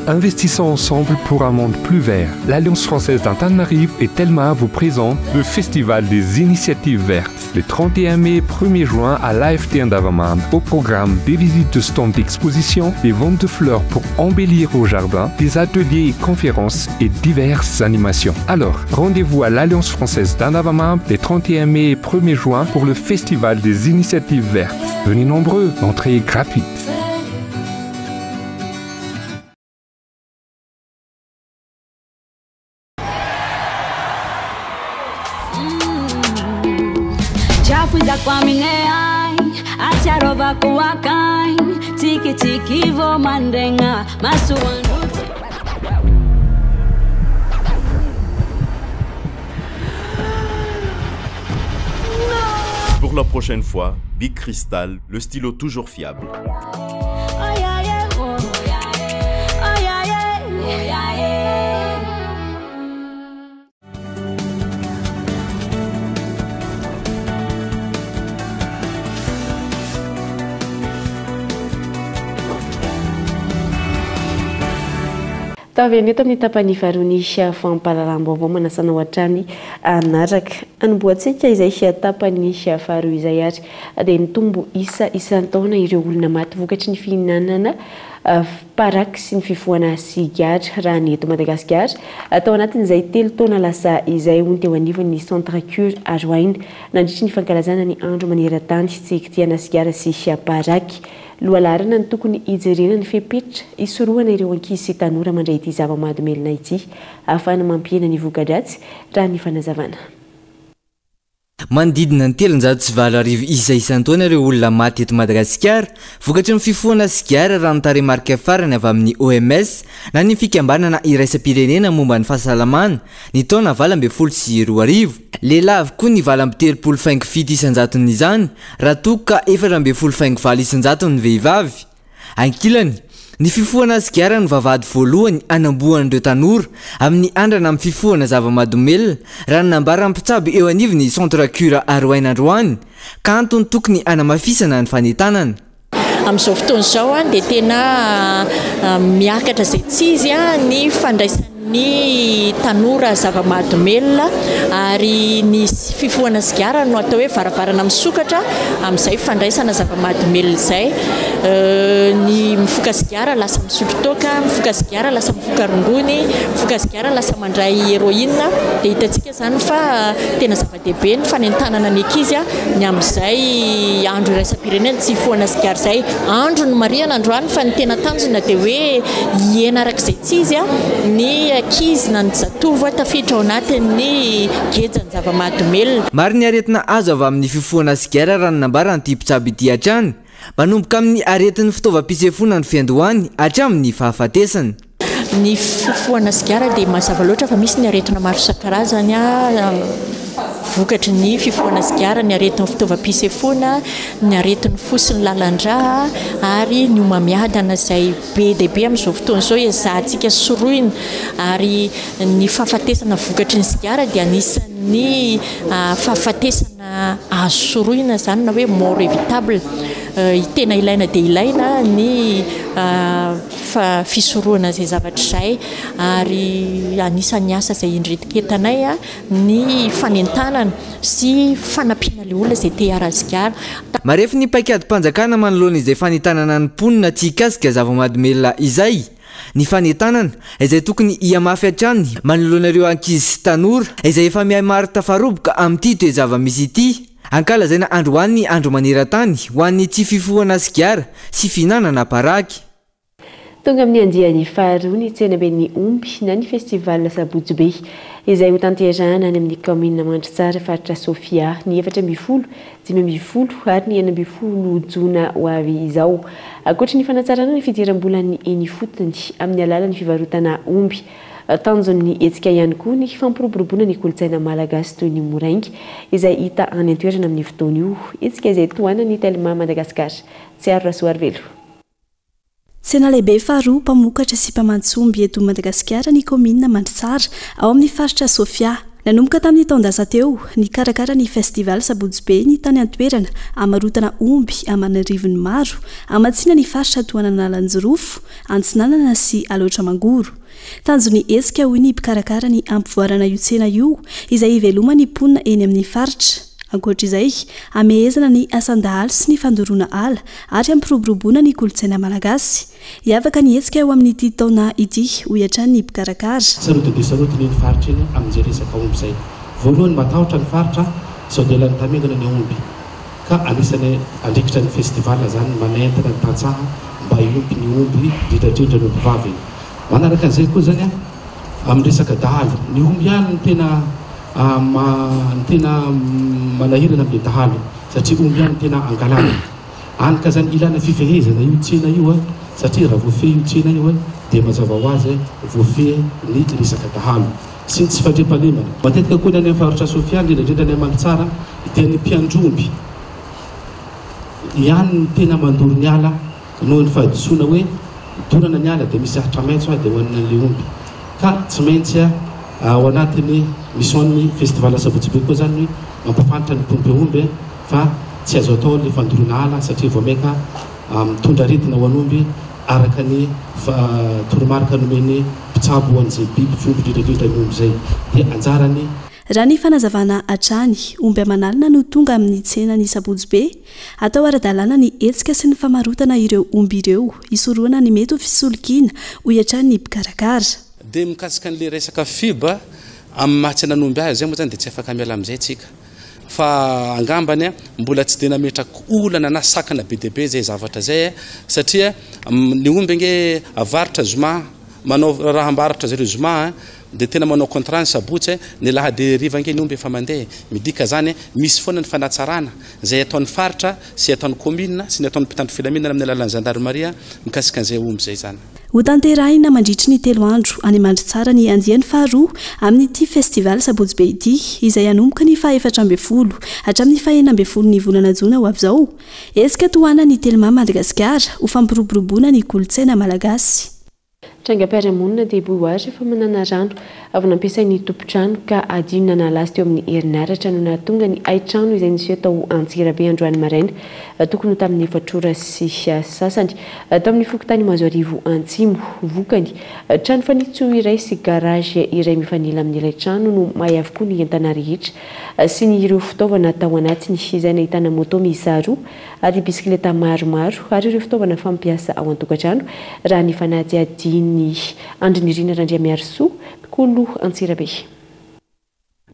Investissons ensemble pour un monde plus vert. L'Alliance française d'Antananarivo et Telma vous présente le Festival des initiatives vertes. Les 31 mai et 1er juin à l'AFT Andavamam. Au programme des visites de stands d'exposition, des ventes de fleurs pour embellir au jardin, des ateliers et conférences et diverses animations. Alors, rendez-vous à l'Alliance française d'Andavamam les 31 mai et 1er juin pour le Festival des initiatives vertes. Venez nombreux, l'entrée est gratuite. Pour la prochaine fois, Big Crystal, le stylo toujours fiable. Taveneta amin'ny tapany faharoa fampahalalam-baovao manasana ao an-trany anaraka anomboantsika izay tapany faharoa izay ary dia mitombo isan-taona ireo olona maty vokatry ny fihinanana paraky sy ny fifohana sigara raha ny eto Madagasikara. Atao anatin'izay 3 taona lasa izay hoy teo anivon'ny Centre Cure Arwain nandritra ny fankalazana ny andro maneran-tany tsy ikitiana sigara sy paraky. Lohalarana ny tokony hijerena ny fepetra isorohana ireo ankizy sy tanora mandray ity zava-mahadomelina ity ahafahana mampiena ny voka-dratsy raha ny fanazavana. Manodidina ny 390 isa isan-taona ireo olona maty eto Madagasikara vokatry ny fifohana sigara raha ny taremarika farany avy amin'ny OMS na ny fikambanana iraisam-pirenena momba ny fahasalamana ny taona 2022. Lehilahy avokoa ny 27.7 isan-jaton'izany raha toka 4.4 isan-jaton'ny vehivavy. Ankilany ny fifohana sigara ny vavahady voalohany anambohan'ireo tanora amin'ny andrana amin'ny fifohana zava-mahadomelina raha ny nambara mpitsabo eo anivon'ny Centre Cure Arwain Androany ka antony tokony anamafisana ny fanetanana. Amin'izao fotoana izao dia tena miakatra izay tsy izy ny fandraisan'ny tanora zava-mahadomelina ary ny fifohana sigara no atao hoe varavarana misokatra amin'izay fandraisana zava-mahadomelina izay. Ny mifoka sigara lasa misotro toka, mifoka sigara lasa mifoka rongony, mifoka sigara lasa mandray héroïne dia hitantsika izany fa tena zava-dehibe ny fanentanana ny ankizy ny amin'izay andro iraisam-pirenena tsy hifohana sigara izay. Andro ny mariana androany fa ny tena tanjona dia hoe hiena arak'izay tsy izy ny ankizy na ny zatovo tafiditra ao anatin'ny gejany zava-mahadomelina. Maro ny aretina azo avy amin'ny fifohana sigara raha ny nambara ny mpitsabo ity hatrany manomboka amin'ny aretin'ny fitaovam-pisefona ny fiandohany hatramin'ny fahafatesany. Ny fifohana sigara dia mazava loatra fa misy ny aretina maro isan-karazany vokatry ny fifohana sigara, ny aretin'ny fitaovam-pisefona, ny aretin'ny fosiny lalan-dra ary ny homamiadana izay be dia be amin'izao fotoana izao ezahantsika soroina ary ny fahafatesana vokatry ny sigara dia anisan'ny fahafatesana azo soroina izany na hoe mort évitable. Tena ilaina dia ilaina ny fisorohana izay zavatra izay ary anisan'ny asa izay indretiketranay ny fanentanana sy fanampiana ilay olona izay te hiara sigara. Marefy ny paikady-mpanjakana manoloana izay fanentanana ny mponina tsy hikasika zava-mahadomelina izay. Ny fanentanana izay tokony hiamafy hatrany manoloana ireo ankizy sy tanora izay efa mihay maro tafaroboka amin'ity toe-java-misy ity. Ankalazaina androany andro maneran-tany ho an'ny tsy fifohana sigara sy fihinanana paraky. Tonga amin'ny andiany faharoa ny tsenaben'ny omby na ny festival Sabotsy Be izay ho tanterahana any amin'ny commune Mandritsara faritra Sofia ny 4 ary ny 9 jona ho avy izao. Ankoatra ny fanatsarana ny fidiram-bolan'ny eny fotony amin'ny alalan'ny fivarotana omby tanjon'ny etsika ihany koa ny fampiroboroboana ny kolotsaina malagasy toy ny moraingy izay hita any antoerana amin'ny fotoana io etsika izay toana ny Telma Madagasikara tsy aro rasoary velo. Tsena lehibe faharoa mpamokatra sy mpamantsomby eto Madagasikara ny komina Mandritsara ao amin'ny faritra Sofia. Nanomboka tamin'ny taon-dasa teo ny karakara ny festival Sabotsy ny tany Antoerana amarotana omby amanarivony maro amatsiana ny faritra toanan'Alanjirofo, Antsinanana sy Aloatra Mangoro. Tanjony esika hoy ny mpikarakara ny ampivoarana io tsena io izay iveloma ny ponina eny amin'ny faritra. Ankoatr'izay, amehezana ny asan-dahaly sy ny fandoroana ala ary ampiroboroboana ny kolotsaina malagasy. Hiavaka ny hetsika eo amin'ity taona ity hoy hatrany ny mpikarakara. Saroty dia saroty ny faritra eny amin'izay resaka omby izay. Voalohany matahotra ny faritra sao dia lany tamingana ny omby. Ka anisany andrikitra ny festival zany manentana ny tantsaha mba hiompy ny omby indrindra ny omby vavy. Manaraka an'izay koa zany amin'ny resaka dahalo. Ny omby ihany ny tena manahirana amin'ny dahalo satria omby ihany tena angalana. Anka zany ilana fifehezana io tsena io satria raha voafe io tsena io dia mazava ho azy voafe ny resaka dahalo sy tsy fandriam-pahalemana. Matetika koa ny any faritra Sofia indrindra ny Mandritsara dia ny mpiandromby ihany ny tena mandoro ny ala noho ny fahadisoana hoe dorana ny ala dia misy ahitra maitso dia hoanina an'ilay omby ka tsy maintsy ao anatiny mison'ny festival Sabotsy koa zany mampafantatra ny mpomby omby fa tsy azo atao ny fandorona ala satria vao maika mitondra aretina ho an'omby araka ny toromarika nomeny mpitsabo ho an'izay biby fomby indrindra ny omby zay dia anjarany. Raha ny fanazavana hatrany omby amanalina no tonga amin'ny tsena ny Sabotsy atao ara-dalàna ny etsika sy ny famarotana ireo omby ireo isoroana ny mety ho fisolokiana hoy hatrany ny mpikarakara. Dia mikasika an'ilay resaka fiba amin'ny mahatsana ny omby azy zay moa zany dia tsy afaka miala amin'izay tsika fa angambany mbola tsy dia nametraka olana na sakana be dia be zay zavatra zay satria ny omby nge avaritra zoma manao raha ambaratra zareo zoma dia tena manao contrat ny Sabotsy ny lahady nge ny omby efa mandeha midika zany misy foana ny fanatsarana zay ataon'ny faritra sy ataon'ny komina sy ny ataon'ny mpitandro filaminana amin'ny alalan'ny gendarmerie mikasika an'izay omby zay zany. Ho tanterahina mandritry ny 3 andro any Mandritsara ny andiany faharoa amin'ity festival Sabotsy ity izay anomboka ny 14 hatramin'ny 19 ny volana Jona ho avy izao. Esika toana ny Telma Madagasikara ho fampiroboroboana ny kolotsaina malagasy. Trangam-piarahamonina dia boary fa manana rano avy nampiasain'ny tompo-trano ka adinona nalazy teo amin'ny herinaratra no nahatonga ny aitrano izay nisy tao Antsirabe androany maraina tokony tamin'ny 4 ora sy sasany tamin'ny fokontany Mazoarivo Antsimo vokany trano fanitso iray sy garage iray mifanila amin'ilay trano no mahay avokoa ny entana rehetra sy ny ireo fitaovana tao anatiny izay nahitana moto miisa 2 ary bisikileta maromaro ary ireo fitaovana fampiasa ao an-tokantrano raha ny fanaty adiny andrinirina Randriamiarisoa Kolo Antsirabe.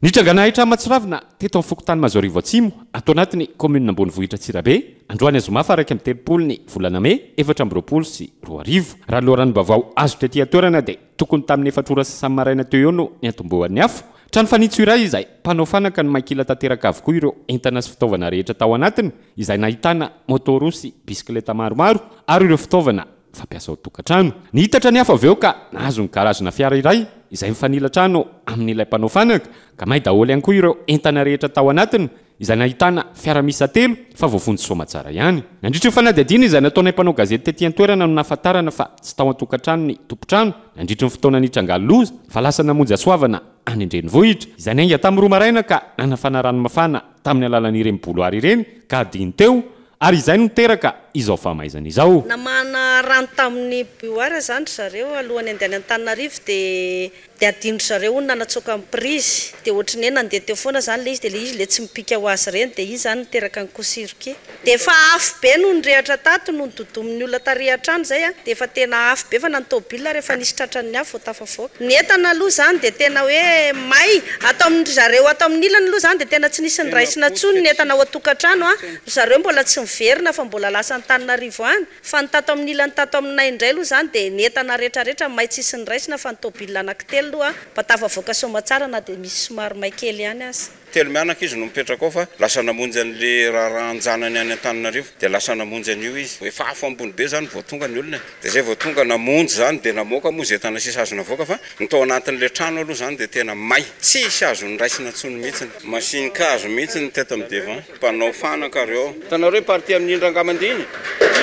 Ny tranganahitra Matsiravina teto amin'ny fokotany Mazoarivo Atsimo atao anatiny komina Ambonivohitra Antsirabe androany Zoma faraka amin'ny 30 volana May 2020 sy 2020 raha loran'ny bavao azo tetỳ atoerana dia tokony tamin'ny 4 ora sy maraina teo eo no niatombohan'ny afo. Trano fanitso iray izay mpanao fanaka ny maikila tanteraka avokoa ireo entana sy fitaovana rehetra tao anatiny izay nahitana motoro sy bisikileta maromaro ary ireo fitaovana fampiasa ao tokantrano. Nihitatra ny hafa avy eo ka nahazo ny garazina fiara iray izay mifanila trano amin'ilay mpanao fanaka ka mahay daholo ihany koa ireo entana rehetra tao anatiny izay nahitana fiara miisa 3 fa voafonjy soma tsara ihany. Nandritra ny fanadihadiana izay nataonay mpanao gazety tetỳ an-toerana no nahafantarana fa tsy tao an-tokantrano ny tompo-trano nandritra ny fotoana ny trangalo-loza fa lasa namonjy asoavana any Andrenivohitra izay nainga tamin'ny 2 maraina ka nanafana rano mafana tamin'ny alalan'ny remboloary ireny ka adiny teo ary izay no teraka izao famaizana izao. Namana rano tamin'ny bioara zany zareo alohany andehany Antananarivo dia adino zareo nanatsoka amin'ny prise dia ohatrany hoe nandeha teo foana zany le izy dia le izy le tsy mipika ho azy reny dia izy zany niteraka ny kosiroke dia efa afo be no nyrehatra tato no nidodomin'ny olona tarihatrano zay dia efa tena afo be fa nantobila rehefa nisy tratran'ny afo tafavoaka ny entana aloha zany dia tena hoe may atao amin'ny zareo atao amin'ny ilany aloha zany dia tena tsy nisy ny raisina tsony ny entana ao an-tokantrano zareo mbola tsy miverina fa mbola lasa Antananarivo any fa ny tato amin'ny ilany tato aminay indray aloha zany dia ny entana rehetrarehetra may tsy isy ny raisina fa nitobila anankitelo aloha mba tafavoaka soma tsara na dia misy somary may kely ihany azy. telo mianaka izy no mipetraka ao fa lasa namonjy an'le raha anjanany any Antananarivo dia lasa namonjy an'io izy efa afo ambony be zany vao tonga ny olona dia zay vao tonga namonjy zany dia namoaka moa zay tana sisy azo navoaka fa nitao anatin'le trano aloha zany dia tena may tsisy azo niraisina ntsony mihitsiny masinika azo mihitsiny teto amin'ny devant mpanao fanaka reo tanareo parti amin'ny indrangamandiny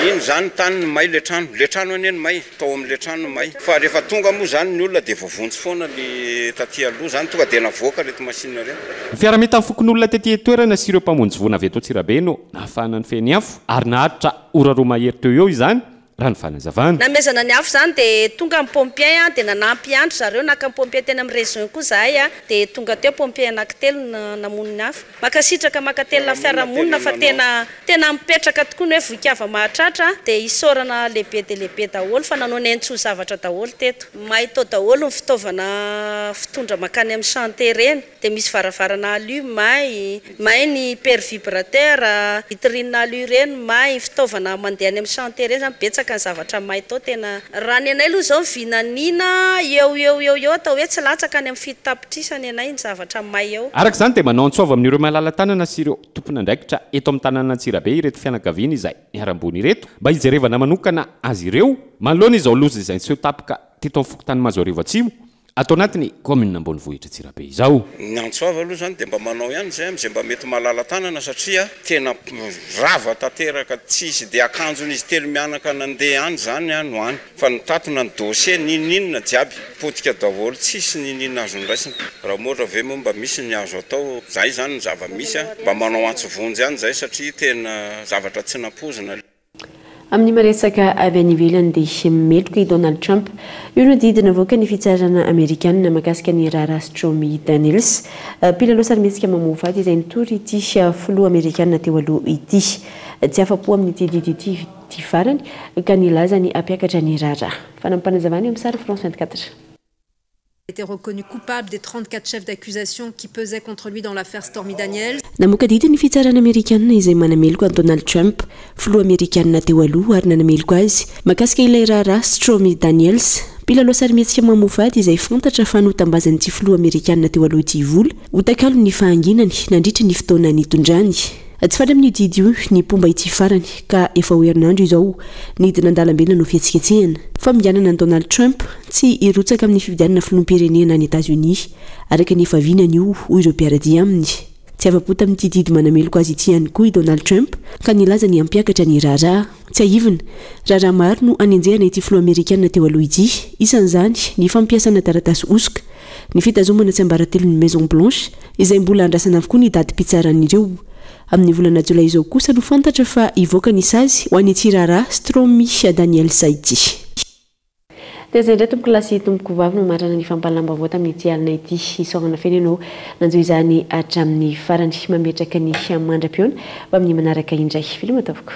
iny zany tany may le trano aneny may tao amin'le trano may fa rehefa tonga moa zany ny olona dia voavontsy foana le taty aloha zany tonga dia navoaka reto masinina reo fiaramety amin'ny fokon'olona tetỳ toerana sy ireo mpamonjy voana avy eto Antsirabe no nahafahana ny feny afo ary naharitra ora roa mahery teo eo izany raha ny fanazavana namezana ny afo zany dia tonga amin'ny pompier dia nanampy andro zareo naka amin'ny pompier tena amin'ny région koa zahay dia tonga teo pompier anankitelo namoniny afo makasitraka makatelona fiarahamonina fa tena mipetraka tokoa ny hoe vohikava mahatratra dia isorana lehibe dia lehibe daholo fa nanao nentso zavatra daholo teto mahitao daholo ny fitaovana fitondra makany amin'ny chantier reny dia misy varavarana alu may ny père vibrateur vitrine alu reny may fitaovana mandeha any amin'ny chantier reny zany betsaka ny zavatra mahitao tena raha ny anay aloha zao vinanina eo atao hoe tsy latsaka any amin'ny fitapitrisany anay ny zavatra may eo araka izany dia manao antsova amin'ireo malala tanana sy ireo tompona ndraikitra eto amin'ny tanàna Antsirabe ireto fianakaviana izay miarambony ireto mba hijerevana manokana azy ireo manoloana izao loza izay seho tapaka teto amin'ny fokotany Mazoarivo Atsimo atao anatiny commune ambony vohitra Antsirabe izao ny antsova aloha zany dia mba manao ihany zay am'izay mba mety malala tanana satria tena rava tanteraka tsisy dia akanjon'izy telo mianaka nandeha any zany no any fa nitatona ny dossier ninina jiaby potika daholo tsisy ninina azo niraisina raha mohatra ve moa mba misy ny azo atao zay zany ny zava-misy mba manao antsovonjy ihany zay satria tena zavatra tsy nampozina amin'ny maresaka avy any ivelany dia meloka i Donald Trump io no didina avoaka ny fitsarana amerikanina mahakasika ny raharaha Stormy Daniels mpilalao sarimihetsika mamoafady izay nitory ity filoha amerikanina teo aloha ity tsy afa-po amin'ny ity farany ka nilaza ny ampiakatra ny raharaha fanampanazavany amin'ny sary France 24 était reconnu coupable des 34 chefs d'accusation qui pesaient contre lui dans l'affaire Stormy Daniels. Namoaka didiny fitsarana amerikanina izay manameloko Donald Trump filoha amerikanina teo aloha ary nanameloko azy mahakasika ilay raharaha Stormy Daniels mpilalao sarimihetsika mamofady izay fantatra fa notambazan'ity filoha amerikanina teo aloha ity vola hotakalo ny fahanginany nandritra ny fotoana nitondrany tsy fady amin'ny didy io ny pomba ity farany ka efa herinandro izao nidina an-dalambe no fihetsiketsehana fa mianana Donald Trump tsy irotsaka amin'ny fividianana filoham-pirenena any États-Unis araka ny favinany io hoy ireo mpiaradia aminy tsy afa-po tamin'ity didy manameloko azy ity ihany koa i Donald Trump ka nilaza ny ampiakatra ny raharaha tsy ahivina raharaha maro no anenjehana ity filoha amerikanina teo aloha ity isan'izany ny fampiasana taratasy osoka ny fitazomana tsy ambaratelo ny Maison Blanche izay mbola andrasana avokoa ny daty mpitsaran'ireo amin'ny volana Jolay izao kosa no fantatra fa ivoaka ny sazy ho an'ity raharaha Stormy Daniels ity dia zay indray tompoko lasy tompoko vavy no marana ny fampalalamba voa tamin'ity alina ity isorana feny ianao nanjo izany hatramin'ny farany mametraka ny mandra-piona mba amin'ny manaraka indray filma atavoko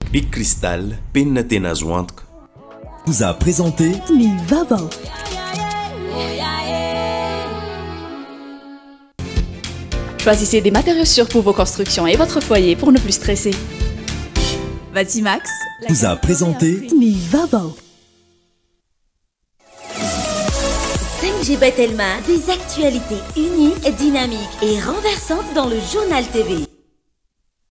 Big Crystal, penina tena azo antoka. Vous a présenté Mivava. Choisissez des matériaux sûrs pour vos constructions et votre foyer pour ne plus stresser. Vatimax vous a présenté Mivava. 5G Batelma, des actualités uniques, dynamiques et renversantes dans le journal TV.